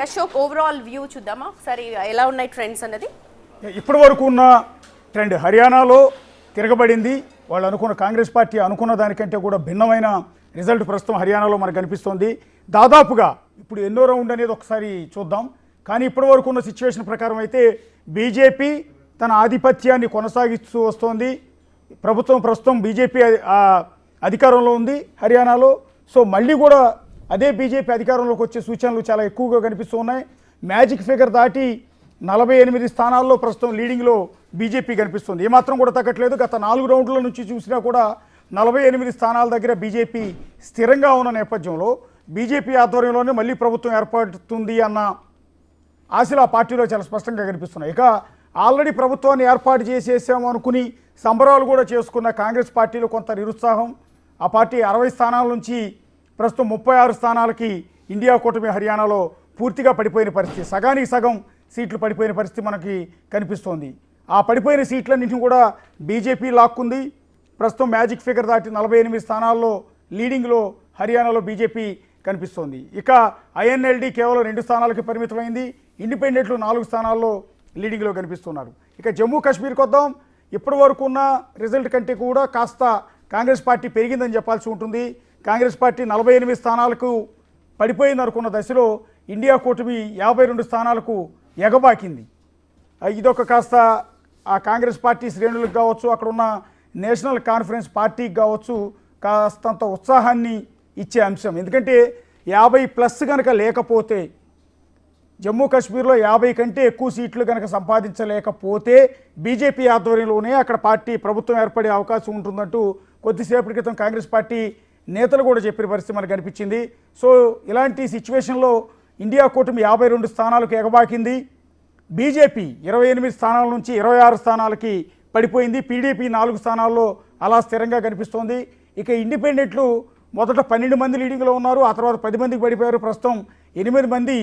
Ashok overall view చూద్దామా ఒకసారి ఎలా ఉన్నాయి ట్రెండ్స్ అన్నది. ఇప్పటి వరకు ఉన్న ట్రెండ్ హర్యానాలో తిరగబడింది. వాళ్ళు అనుకున్న కాంగ్రెస్ పార్టీ అనుకున్న దానికంటే కూడా భిన్నమైన రిజల్ట్ ప్రస్తుతం హర్యానాలో మనకు కనిపిస్తోంది. దాదాపుగా ఇప్పుడు ఎన్నో రౌండ్ అనేది ఒకసారి చూద్దాం. కానీ ఇప్పటి వరకు ఉన్న సిచ్యువేషన్ ప్రకారం అయితే బీజేపీ తన ఆధిపత్యాన్ని కొనసాగిస్తూ వస్తోంది. ప్రభుత్వం ప్రస్తుతం బీజేపీ అధికారంలో ఉంది హర్యానాలో. సో మళ్ళీ కూడా అదే బీజేపీ అధికారంలోకి వచ్చే సూచనలు చాలా ఎక్కువగా కనిపిస్తూ ఉన్నాయి. మ్యాజిక్ ఫిగర్ దాటి 48 స్థానాల్లో ప్రస్తుతం లీడింగ్లో బీజేపీ కనిపిస్తుంది. ఏమాత్రం కూడా తగ్గట్లేదు. గత 4 రౌండ్ల నుంచి చూసినా కూడా 48 స్థానాల దగ్గర బీజేపీ స్థిరంగా ఉన్న నేపథ్యంలో బీజేపీ ఆధ్వర్యంలోనే మళ్ళీ ప్రభుత్వం ఏర్పడుతుంది అన్న ఆశలు ఆ పార్టీలో చాలా స్పష్టంగా కనిపిస్తున్నాయి. ఇక ఆల్రెడీ ప్రభుత్వాన్ని ఏర్పాటు చేసేసాము అనుకుని సంబరాలు కూడా చేసుకున్న కాంగ్రెస్ పార్టీలో కొంత నిరుత్సాహం. ఆ పార్టీ 60 స్థానాల నుంచి ప్రస్తుతం 36 స్థానాలకి ఇండియా కూటమి హర్యానాలో పూర్తిగా పడిపోయిన పరిస్థితి, సగానికి సగం సీట్లు పడిపోయిన పరిస్థితి మనకి కనిపిస్తోంది. ఆ పడిపోయిన సీట్లన్నింటినీ కూడా బీజేపీ లాక్కుంది. ప్రస్తుతం మ్యాజిక్ ఫిగర్ దాటి 48 స్థానాల్లో లీడింగ్లో హర్యానాలో బీజేపీ కనిపిస్తోంది. ఇక ఐఎన్ఎల్డీ కేవలం 2 స్థానాలకి పరిమితమైంది. ఇండిపెండెంట్లు 4 స్థానాల్లో లీడింగ్లో కనిపిస్తున్నారు. ఇక జమ్మూ కాశ్మీర్కి వద్దాం. ఇప్పటి వరకు ఉన్న రిజల్ట్ కంటే కూడా కాస్త కాంగ్రెస్ పార్టీ పెరిగిందని చెప్పాల్సి ఉంటుంది. కాంగ్రెస్ పార్టీ 48 స్థానాలకు పడిపోయింది అనుకున్న దశలో ఇండియా కూటమి 52 స్థానాలకు ఎగబాకింది. ఇదొక కాస్త ఆ కాంగ్రెస్ పార్టీ శ్రేణులకు కావచ్చు, అక్కడ ఉన్న నేషనల్ కాన్ఫరెన్స్ పార్టీకి కావచ్చు కాస్తంత ఉత్సాహాన్ని ఇచ్చే అంశం. ఎందుకంటే 50+ కనుక లేకపోతే, జమ్మూ కాశ్మీర్లో 50 కంటే ఎక్కువ సీట్లు కనుక సంపాదించలేకపోతే బీజేపీ ఆధ్వర్యంలోనే అక్కడ పార్టీ ప్రభుత్వం ఏర్పడే అవకాశం ఉంటుందంటూ కొద్దిసేపటి క్రితం కాంగ్రెస్ పార్టీ నేతలు కూడా చెప్పిన పరిస్థితి మనకు కనిపించింది. సో ఇలాంటి సిచ్యువేషన్లో ఇండియా కూటమి 52 స్థానాలకు ఎగబాకింది. బీజేపీ 28 స్థానాల నుంచి 26 స్థానాలకి పడిపోయింది. పీడీపీ 4 స్థానాల్లో అలా స్థిరంగా కనిపిస్తోంది. ఇక ఇండిపెండెంట్లు మొదట 12 మంది లీడింగ్లో ఉన్నారు, ఆ తర్వాత 10 మందికి పడిపోయారు. ప్రస్తుతం 8 మంది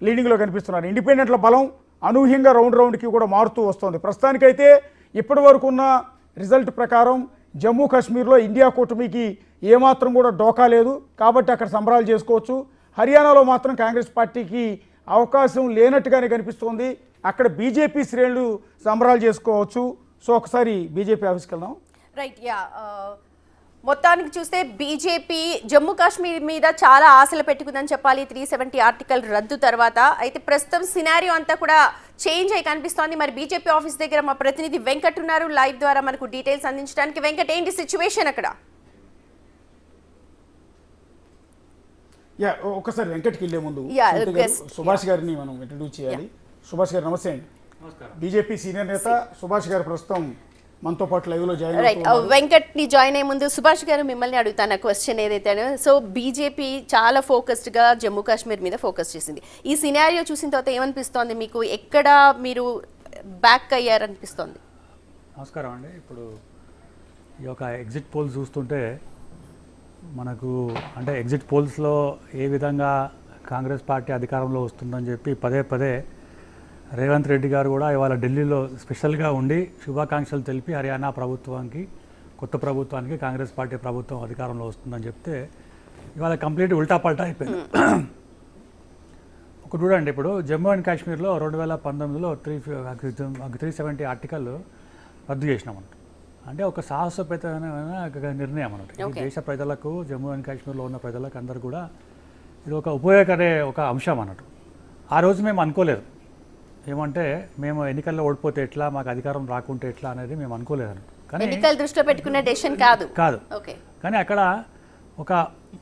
లీడింగ్లో కనిపిస్తున్నారు. ఇండిపెండెంట్ల బలం అనూహ్యంగా రౌండ్కి కూడా మారుతూ వస్తుంది. ప్రస్తుతానికైతే ఇప్పటి వరకు ఉన్న రిజల్ట్ ప్రకారం జమ్మూ కాశ్మీర్లో ఇండియా కూటమికి ఏమాత్రం కూడా డోకా లేదు, కాబట్టి అక్కడ సంబరాలు చేసుకోవచ్చు. హర్యానాలో మాత్రం కాంగ్రెస్ పార్టీకి అవకాశం లేనట్టుగానే కనిపిస్తోంది. అక్కడ బీజేపీ శ్రేణులు సంబరాలు చేసుకోవచ్చు. సో ఒకసారి బీజేపీ ఆఫీస్కి వెళ్దాం. రైట్, యా, మొత్తానికి చూస్తే బీజేపీ జమ్మూ కాశ్మీర్ మీద చాలా ఆశలు పెట్టుకుందని చెప్పాలి 370 ఆర్టికల్ రద్దు తర్వాత. అయితే ప్రస్తుతం సినారియో అంతా కూడా చేంజ్ అయి కనిపిస్తోంది. మరి బీజేపీ ఆఫీస్ దగ్గర మా ప్రతినిధి వెంకట్ ఉన్నారు లైవ్ ద్వారా మనకు డీటెయిల్స్ అందించడానికి. వెంకట్, ఏంటి సిచ్యువేషన్ అక్కడ? ఒకసారి వెంకట్కి వెళ్ళే ముందు సుభాష్ గారిని మనం ఇంట్రడ్యూస్ చేయాలి. సుభాష్ గారు నమస్తే అండి. బీజేపీ సీనియర్ నేత సుభాష్ గారు ప్రస్తుతం మనతో పాటు లైవ్ లో జాయిన్ అయ్యారు. వెంకట్ ని జాయిన్ అయ్యే ముందు సుభాష్ గారు మిమ్మల్ని అడుగుతాను క్వశ్చన్ ఏదైతే. సో బీజేపీ చాలా ఫోకస్డ్ గా జమ్మూ కాశ్మీర్ మీద ఫోకస్ చేసింది. ఈ సినారియో చూసిన తర్వాత ఏమనిపిస్తోంది మీకు? ఎక్కడ మీరు బ్యాక్ అయ్యారనిపిస్తోంది? నమస్కారం అండి. ఇప్పుడు ఈ యొక్క ఎగ్జిట్ పోల్స్ చూస్తుంటే మనకు అంటే ఎగ్జిట్ పోల్స్లో ఏ విధంగా కాంగ్రెస్ పార్టీ అధికారంలో వస్తుందని చెప్పి పదే రేవంత్ రెడ్డి గారు కూడా ఇవాళ ఢిల్లీలో స్పెషల్గా ఉండి శుభాకాంక్షలు తెలిపి హర్యానా ప్రభుత్వానికి, కొత్త ప్రభుత్వానికి కాంగ్రెస్ పార్టీ ప్రభుత్వం అధికారంలో వస్తుందని చెప్తే ఇవాళ కంప్లీట్ ఉల్టా పల్టా అయిపోయింది. ఒక చూడండి, ఇప్పుడు జమ్మూ అండ్ కాశ్మీర్లో 2019లో 370 ఆర్టికల్ రద్దు చేసినామంట. అంటే ఒక సాహసోపేతమైన నిర్ణయం అన్నట్టు. దేశ ప్రజలకు, జమ్మూ అండ్ కాశ్మీర్లో ఉన్న ప్రజలకు అందరూ కూడా ఇది ఒక ఉపయోగకరే ఒక అంశం అన్నట్టు. ఆ రోజు మేము అనుకోలేదు, ఏమంటే మేము ఎన్నికల్లో ఓడిపోతే ఎట్లా, మాకు అధికారం రాకుంటే ఎట్లా అనేది మేము అనుకోలేదు అన్నట్టు. కానీ ఎన్నికల దృష్టిలో పెట్టుకునే డెసిషన్ కాదు. కానీ అక్కడ ఒక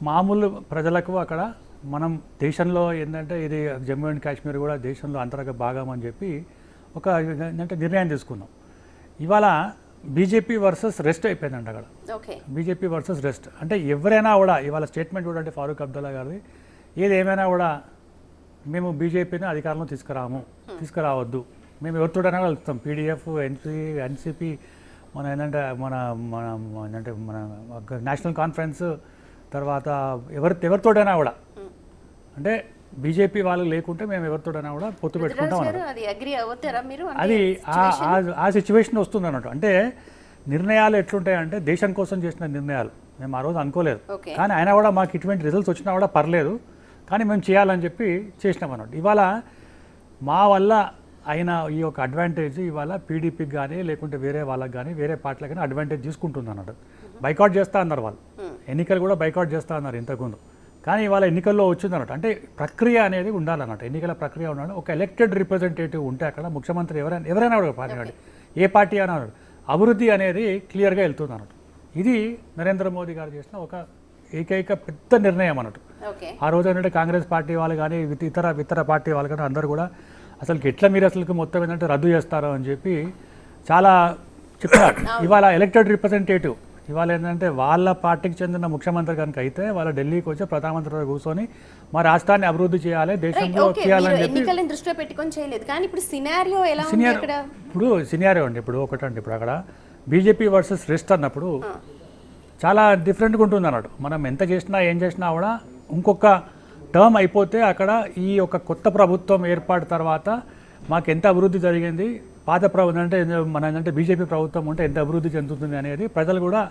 మామూలు ప్రజలకు అక్కడ మనం దేశంలో ఏంటంటే ఇది జమ్మూ అండ్ కాశ్మీర్ కూడా దేశంలో అంతర్గత భాగం అని చెప్పి ఒక ఏంటంటే నిర్ణయం తీసుకున్నాం. ఇవాళ బీజేపీ వర్సెస్ రెస్ట్ అయిపోయిందంట అక్కడ. బీజేపీ వర్సెస్ రెస్ట్ అంటే ఎవరైనా కూడా ఇవాళ స్టేట్మెంట్ చూడండి ఫారూక్ అబ్దుల్లా గారిది, ఏది ఏమైనా కూడా మేము బీజేపీని అధికారంలో తీసుకురావద్దు, మేము ఎవరితోటైనా వెళ్తాం, పీడీఎఫ్, ఎన్సీపీ, మన ఏంటంటే మన నేషనల్ కాన్ఫరెన్స్, తర్వాత ఎవరితోటైనా కూడా అంటే బీజేపీ వాళ్ళు లేకుంటే మేము ఎవరితోటైనా కూడా పొత్తు పెట్టుకుంటాం. అది ఆ సిచ్యువేషన్ వస్తుంది అన్నట్టు. అంటే నిర్ణయాలు ఎట్లుంటాయంటే దేశం కోసం చేసిన నిర్ణయాలు మేము ఆ రోజు అనుకోలేదు, కానీ అయినా కూడా మాకు ఇటువంటి రిజల్ట్స్ వచ్చినా కూడా పర్లేదు, కానీ మేము చేయాలని చెప్పి చేసినాం అన్నట్టు. ఇవాళ మా వల్ల అయిన ఈ యొక్క అడ్వాంటేజ్ ఇవాళ పీడీపీకి కానీ లేకుంటే వేరే వాళ్ళకి కానీ వేరే పార్టీలకు కానీ అడ్వాంటేజ్ తీసుకుంటుంది అన్నట్టు. బైకాట్ చేస్తా అన్నారు వాళ్ళు, ఎన్నికలు కూడా బైకాట్ చేస్తా అన్నారు ఇంతకుముందు. కానీ ఇవాళ ఎన్నికల్లో వచ్చింది అన్నట్టు. అంటే ప్రక్రియ అనేది ఉండాలన్నట్టు, ఎన్నికల ప్రక్రియ ఉండాలి. ఒక ఎలక్టెడ్ రిప్రజెంటేటివ్ ఉంటే అక్కడ ముఖ్యమంత్రి ఎవరైనా కూడా పార్టీ ఏ పార్టీ అని అన్నాడు, అభివృద్ధి అనేది క్లియర్గా వెళ్తుంది అన్నట్టు. ఇది నరేంద్ర మోదీ గారు చేసిన ఒక ఏకైక పెద్ద నిర్ణయం అన్నట్టు. ఆ రోజు ఏంటంటే కాంగ్రెస్ పార్టీ వాళ్ళు కానీ ఇతర పార్టీ వాళ్ళు కానీ అందరూ కూడా అసలుకి ఎట్లా మీరు అసలుకి మొత్తం ఏంటంటే రద్దు చేస్తారో అని చెప్పి చాలా చెప్పారు. ఇవాళ ఎలక్టెడ్ రిప్రజెంటేటివ్ ఇవాళ ఏంటంటే వాళ్ళ పార్టీకి చెందిన ముఖ్యమంత్రి కనుక అయితే వాళ్ళ ఢిల్లీకి వచ్చి ప్రధానమంత్రి కూర్చొని మా రాష్ట్రాన్ని అభివృద్ధి చేయాలి, దేశంలో చేయాలని చెప్పి ఎన్నికలను దృష్టిలో పెట్టుకొని చేయలేదు. కానీ ఇప్పుడు సినారియో ఎలా ఉంది సినియర్ ఇక్కడ? ఇప్పుడు సినారియో అండి, ఇప్పుడు ఒకటండి, ఇప్పుడు అక్కడ బీజేపీ వర్సెస్ రెస్ట్ అన్నప్పుడు చాలా డిఫరెంట్గా ఉంటుంది అన్నట్టు. మనం ఎంత చేసినా ఏం చేసినా కూడా ఇంకొక టర్మ్ అయిపోతే అక్కడ ఈ ఒక కొత్త ప్రభుత్వం ఏర్పాటు తర్వాత మాకు ఎంత అభివృద్ధి జరిగింది, పాత ప్రభుత్వం అంటే మన ఏంటంటే బీజేపీ ప్రభుత్వం ఉంటే ఎంత అభివృద్ధి చెందుతుంది అనేది ప్రజలు కూడా